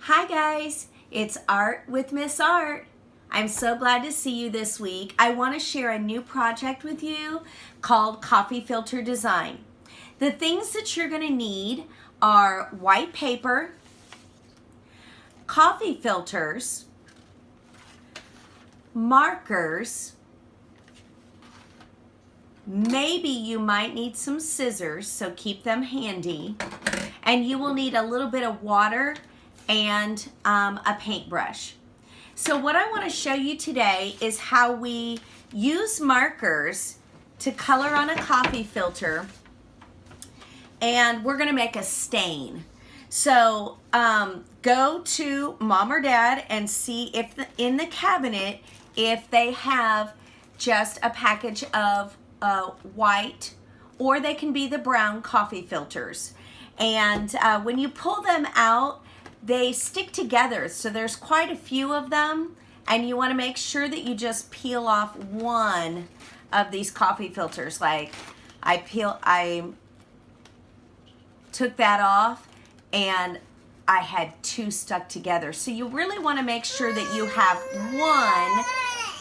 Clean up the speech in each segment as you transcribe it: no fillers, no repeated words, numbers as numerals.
Hi guys, it's Art with Miss Art. I'm so glad to see you this week. I want to share a new project with you called Coffee Filter Design. The things that you're going to need are white paper, coffee filters, markers, maybe you might need some scissors, so keep them handy, and you will need a little bit of water and a paintbrush. So what I want to show you today is how we use markers to color on a coffee filter, and we're going to make a stain. So go to mom or dad and see if in the cabinet if they have just a package of white, or they can be the brown coffee filters. And when you pull them out, they stick together, so there's quite a few of them, and you want to make sure that you just peel off one of these coffee filters. Like I took that off and I had two stuck together. So you really want to make sure that you have one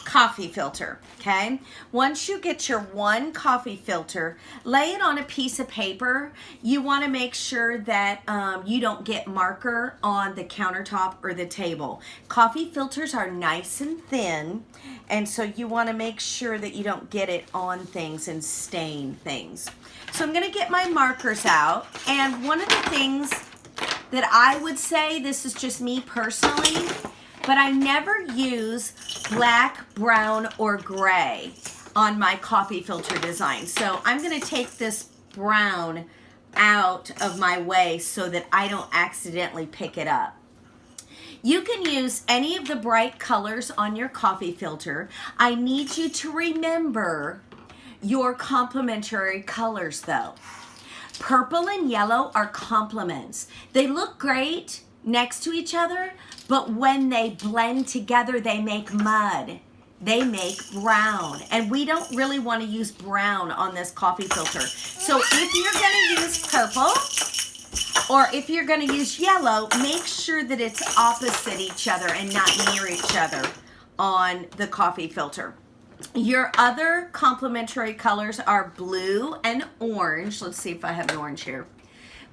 coffee filter, okay? Once you get your one coffee filter, lay it on a piece of paper. You want to make sure that you don't get marker on the countertop or the table. Coffee filters are nice and thin, and so you want to make sure that you don't get it on things and stain things. So I'm going to get my markers out, and one of the things that I would say, this is just me personally, but I never use black, brown, or gray on my coffee filter design. So I'm going to take this brown out of my way so that I don't accidentally pick it up. You can use any of the bright colors on your coffee filter. I need you to remember your complementary colors though. Purple and yellow are complements. They look great next to each other, but when they blend together, they make mud. They make brown, and we don't really want to use brown on this coffee filter. So if you're going to use purple, or if you're going to use yellow, make sure that it's opposite each other and not near each other on the coffee filter. Your other complementary colors are blue and orange. Let's see if I have an orange here.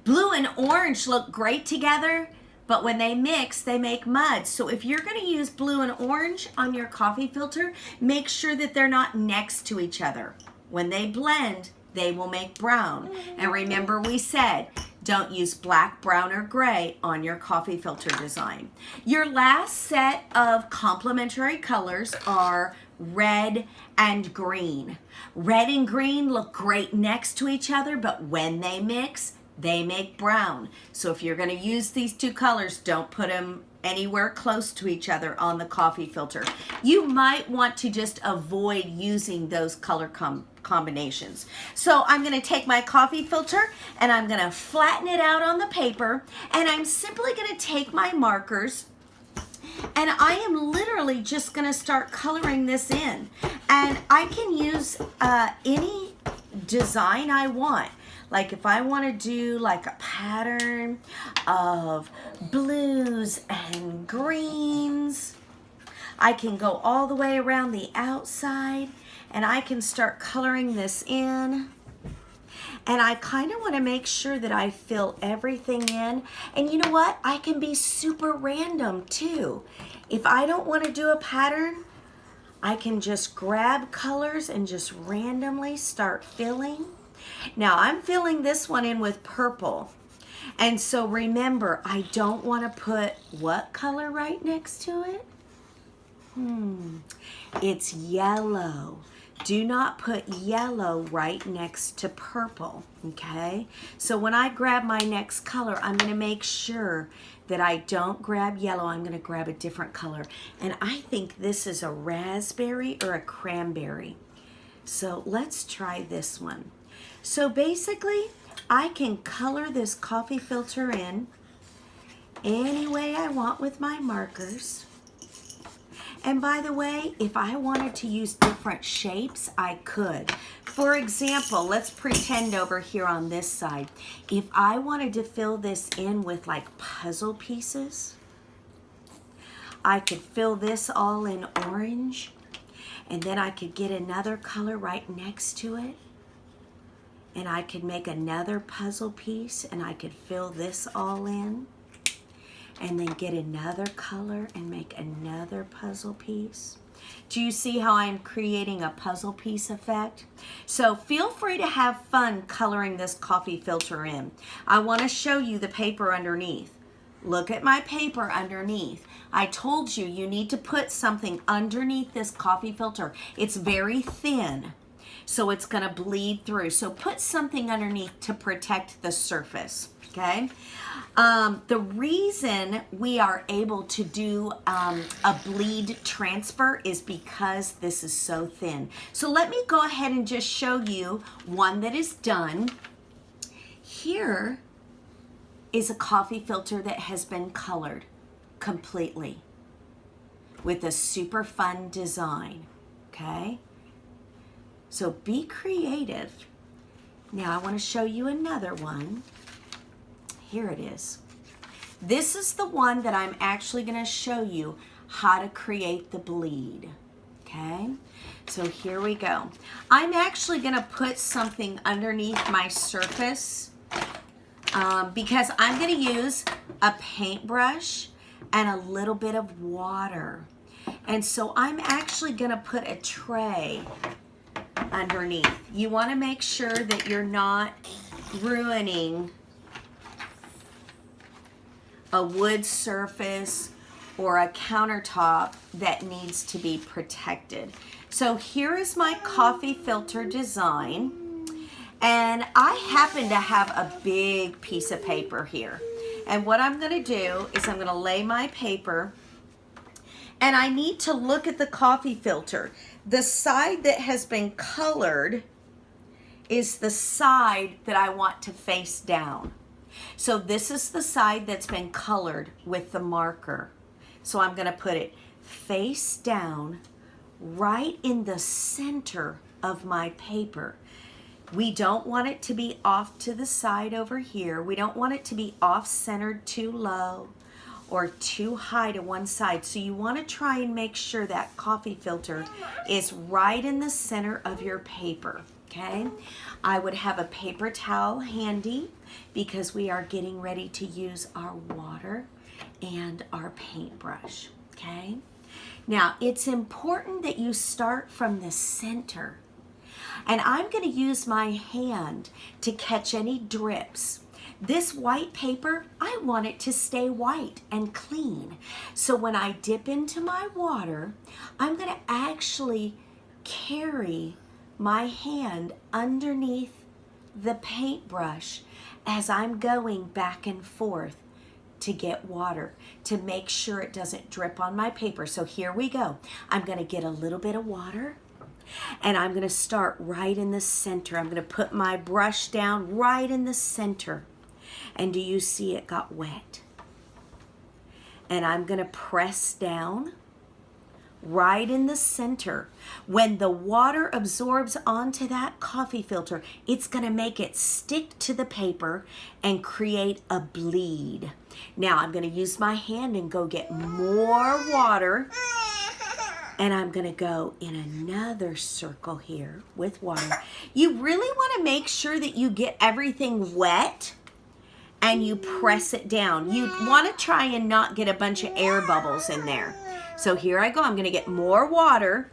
Blue and orange look great together, but when they mix, they make mud. So if you're going to use blue and orange on your coffee filter, make sure that they're not next to each other. When they blend, they will make brown. And remember, we said, don't use black, brown, or gray on your coffee filter design. Your last set of complementary colors are red and green. Red and green look great next to each other, but when they mix, they make brown. So if you're going to use these two colors, don't put them anywhere close to each other on the coffee filter. You might want to just avoid using those color combinations. So I'm going to take my coffee filter and I'm going to flatten it out on the paper, and I'm simply going to take my markers and I am literally just going to start coloring this in. And I can use any design I want. Like if I want to do like a pattern of blues and greens, I can go all the way around the outside and I can start coloring this in. And I kind of want to make sure that I fill everything in. And you know what? I can be super random too. If I don't want to do a pattern, I can just grab colors and just randomly start filling. Now I'm filling this one in with purple. And so remember, I don't want to put what color right next to it? It's yellow. Do not put yellow right next to purple, okay? So when I grab my next color, I'm going to make sure that I don't grab yellow. I'm going to grab a different color. And I think this is a raspberry or a cranberry. So let's try this one. So basically, I can color this coffee filter in any way I want with my markers. And by the way, if I wanted to use different shapes, I could. For example, let's pretend over here on this side, if I wanted to fill this in with like puzzle pieces, I could fill this all in orange, and then I could get another color right next to it, and I could make another puzzle piece, and I could fill this all in, and then get another color and make another puzzle piece. Do you see how I'm creating a puzzle piece effect? So feel free to have fun coloring this coffee filter in. I want to show you the paper underneath. Look at my paper underneath. I told you you need to put something underneath this coffee filter. It's very thin, so it's going to bleed through. So put something underneath to protect the surface, okay? The reason we are able to do a bleed transfer is because this is so thin. So let me go ahead and just show you one that is done. Here is a coffee filter that has been colored completely with a super fun design, okay? So be creative. Now I want to show you another one. Here it is. This is the one that I'm actually going to show you how to create the bleed, okay? So here we go. I'm actually going to put something underneath my surface because I'm going to use a paintbrush and a little bit of water. And so I'm actually going to put a tray underneath. You want to make sure that you're not ruining a wood surface or a countertop that needs to be protected. So here is my coffee filter design, and I happen to have a big piece of paper here. And what I'm going to do is I'm going to lay my paper, and I need to look at the coffee filter. The side that has been colored is the side that I want to face down. So this is the side that's been colored with the marker. So I'm going to put it face down right in the center of my paper. We don't want it to be off to the side over here. We don't want it to be off-centered too low or too high to one side. So you want to try and make sure that coffee filter is right in the center of your paper, okay? I would have a paper towel handy because we are getting ready to use our water and our paintbrush, okay? Now, it's important that you start from the center. And I'm going to use my hand to catch any drips. This white paper, I want it to stay white and clean. So when I dip into my water, I'm going to actually carry my hand underneath the paintbrush as I'm going back and forth to get water to make sure it doesn't drip on my paper. So here we go. I'm going to get a little bit of water, and I'm going to start right in the center. I'm going to put my brush down right in the center. And do you see it got wet? And I'm going to press down right in the center. When the water absorbs onto that coffee filter, it's going to make it stick to the paper and create a bleed. Now I'm going to use my hand and go get more water, and I'm going to go in another circle here with water. You really want to make sure that you get everything wet and you press it down. You want to try and not get a bunch of air bubbles in there. So here I go. I'm going to get more water,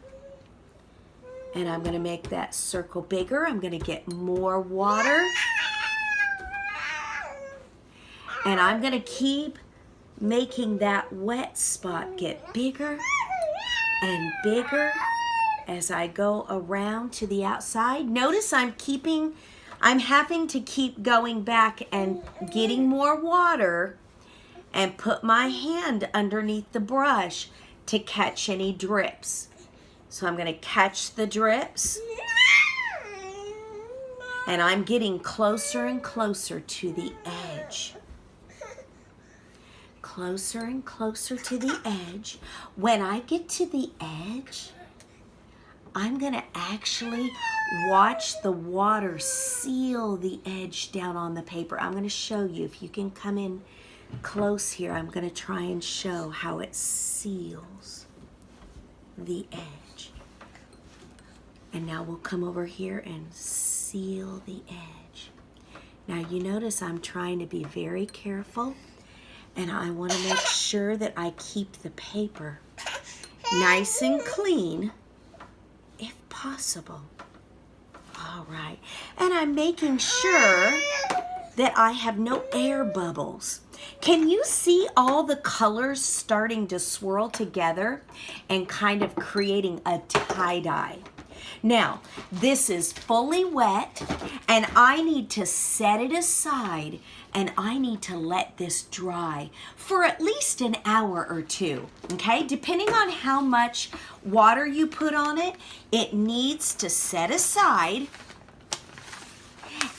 and I'm going to make that circle bigger. I'm going to get more water, and I'm going to keep making that wet spot get bigger and bigger as I go around to the outside. Notice I'm having to keep going back and getting more water and put my hand underneath the brush to catch any drips. So I'm going to catch the drips, and I'm getting closer and closer to the edge. Closer and closer to the edge. When I get to the edge, I'm going to actually watch the water seal the edge down on the paper. I'm going to show you if you can come in close here, I'm going to try and show how it seals the edge. And now we'll come over here and seal the edge. Now you notice I'm trying to be very careful, and I want to make sure that I keep the paper nice and clean if possible. All right, and I'm making sure that I have no air bubbles. Can you see all the colors starting to swirl together and kind of creating a tie-dye? Now, this is fully wet, and I need to set it aside, and I need to let this dry for at least an hour or two, okay? Depending on how much water you put on it, it needs to set aside,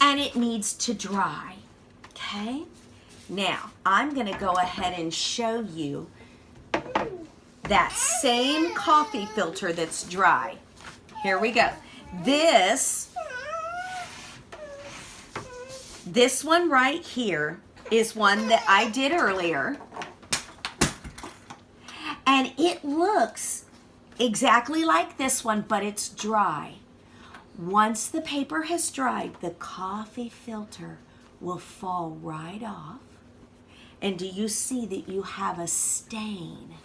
and it needs to dry, okay? Now, I'm going to go ahead and show you that same coffee filter that's dry. Here we go. This one right here is one that I did earlier. And it looks exactly like this one, but it's dry. Once the paper has dried, the coffee filter will fall right off. And do you see that you have a stain?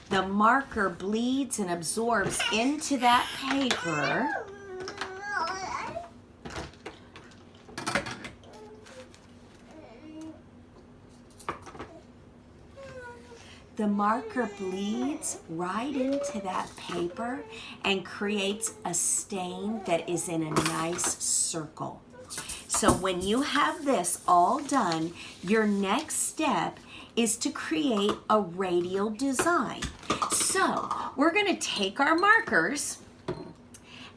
The marker bleeds and absorbs into that paper. The marker bleeds right into that paper and creates a stain that is in a nice circle. So when you have this all done, your next step is to create a radial design. So we're going to take our markers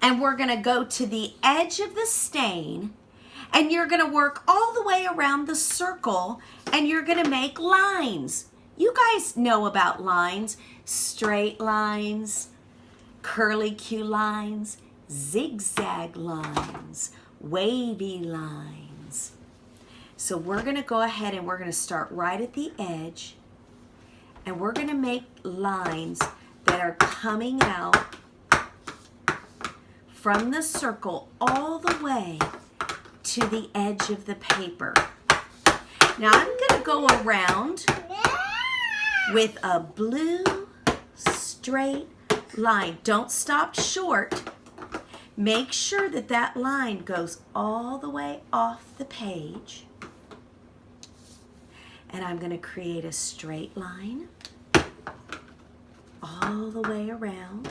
and we're going to go to the edge of the stain, and you're going to work all the way around the circle, and you're going to make lines. You guys know about lines: straight lines, curlicue lines, zigzag lines, wavy lines. So we're going to go ahead and we're going to start right at the edge, and we're going to make lines that are coming out from the circle all the way to the edge of the paper. Now I'm going to go around with a blue straight line. Don't stop short. Make sure that that line goes all the way off the page. And I'm going to create a straight line all the way around.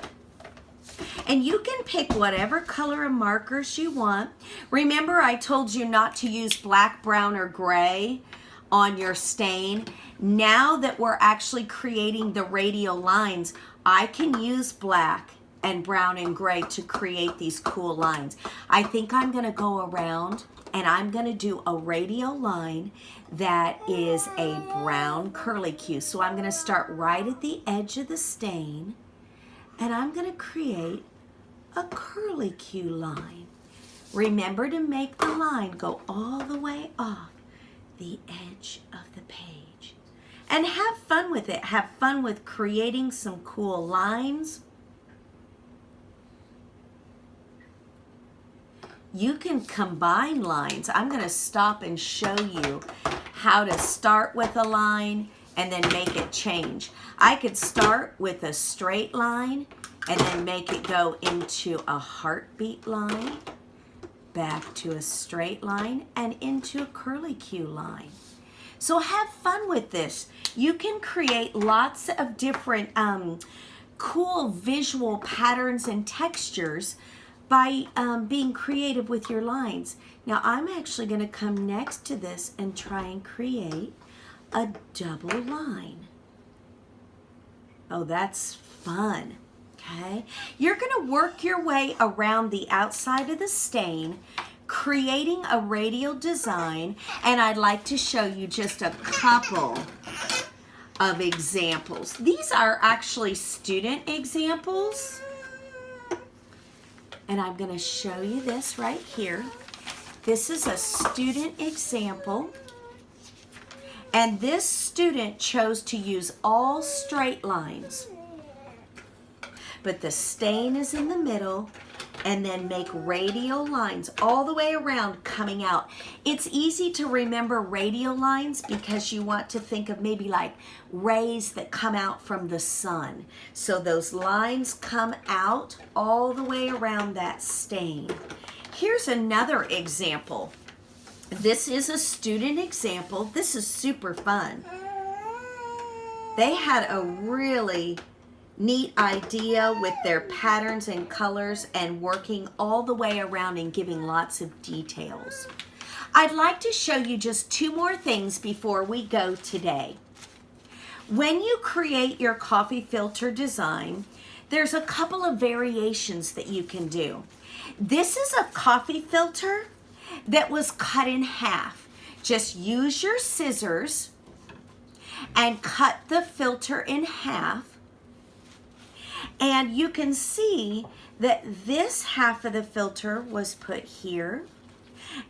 And you can pick whatever color of markers you want. Remember, I told you not to use black, brown, or gray on your stain. Now that we're actually creating the radial lines, I can use black and brown and gray to create these cool lines. I think I'm going to go around and I'm going to do a radial line that is a brown curlicue. So I'm going to start right at the edge of the stain, and I'm going to create a curlicue line. Remember to make the line go all the way off the edge of the page. And have fun with it. Have fun with creating some cool lines. You can combine lines. I'm going to stop and show you how to start with a line and then make it change. I could start with a straight line and then make it go into a heartbeat line, back to a straight line, and into a curlicue line. So have fun with this. You can create lots of different cool visual patterns and textures by being creative with your lines. Now I'm actually going to come next to this and try and create a double line. Oh, that's fun. Okay, you're going to work your way around the outside of the stain, creating a radial design, and I'd like to show you just a couple of examples. These are actually student examples, and I'm going to show you this right here. This is a student example, And this student chose to use all straight lines. But the stain is in the middle, and then make radial lines all the way around coming out. It's easy to remember radial lines because you want to think of maybe like rays that come out from the sun. So those lines come out all the way around that stain. Here's another example. This is a student example. This is super fun. They had a really neat idea with their patterns and colors and working all the way around and giving lots of details. I'd like to show you just two more things before we go today. When you create your coffee filter design, there's a couple of variations that you can do. This is a coffee filter that was cut in half. Just use your scissors and cut the filter in half. And you can see that this half of the filter was put here,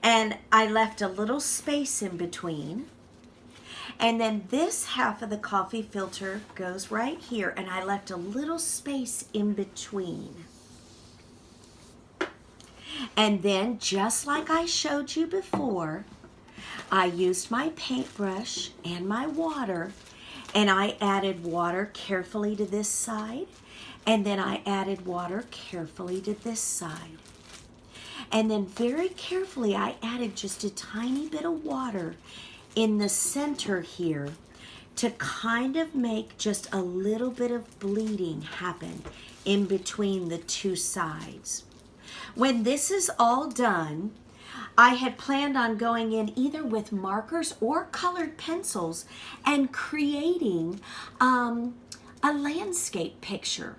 and I left a little space in between. And then this half of the coffee filter goes right here, and I left a little space in between. And then, just like I showed you before, I used my paintbrush and my water, and I added water carefully to this side. And then I added water carefully to this side. And then very carefully I added just a tiny bit of water in the center here to kind of make just a little bit of bleeding happen in between the two sides. When this is all done, I had planned on going in either with markers or colored pencils and creating a landscape picture.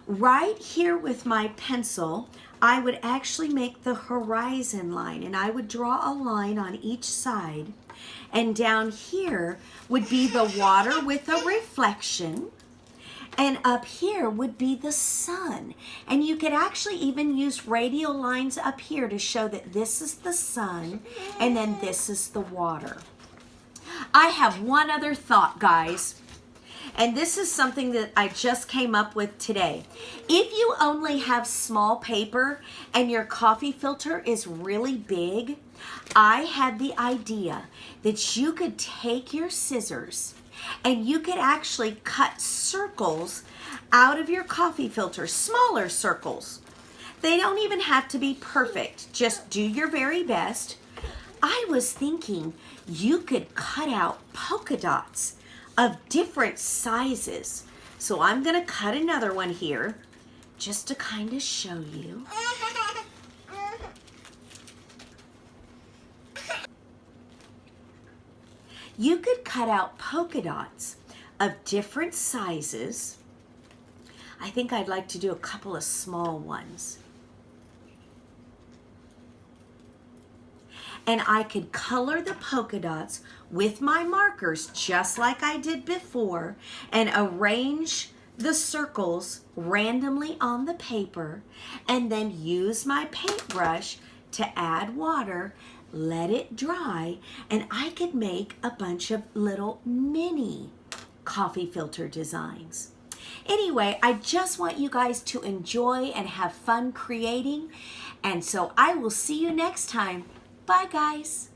Right here with my pencil, I would actually make the horizon line, and I would draw a line on each side. And down here would be the water with a reflection. And up here would be the sun. And you could actually even use radial lines up here to show that this is the sun and then this is the water. I have one other thought, guys. And this is something that I just came up with today. If you only have small paper and your coffee filter is really big, I had the idea that you could take your scissors and you could actually cut circles out of your coffee filter, smaller circles. They don't even have to be perfect. Just do your very best. I was thinking you could cut out polka dots of different sizes. So I'm gonna cut another one here just to kind of show you. You could cut out polka dots of different sizes. I think I'd like to do a couple of small ones. And I could color the polka dots with my markers just like I did before and arrange the circles randomly on the paper and then use my paintbrush to add water, let it dry, and I could make a bunch of little mini coffee filter designs. Anyway, I just want you guys to enjoy and have fun creating, and so I will see you next time. Bye, guys.